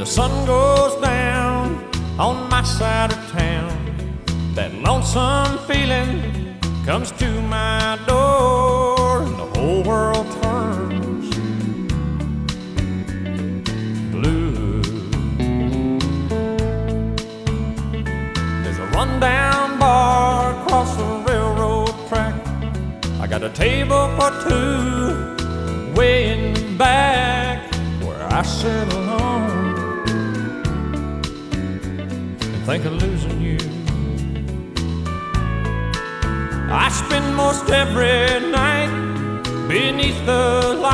the sun goes down on my side of town, that lonesome feeling comes to my door, and the whole world turns blue. There's a rundown bar across the railroad track. I got a table for two way in the back, where I sit alone and think of losing you. I spend most every night beneath the light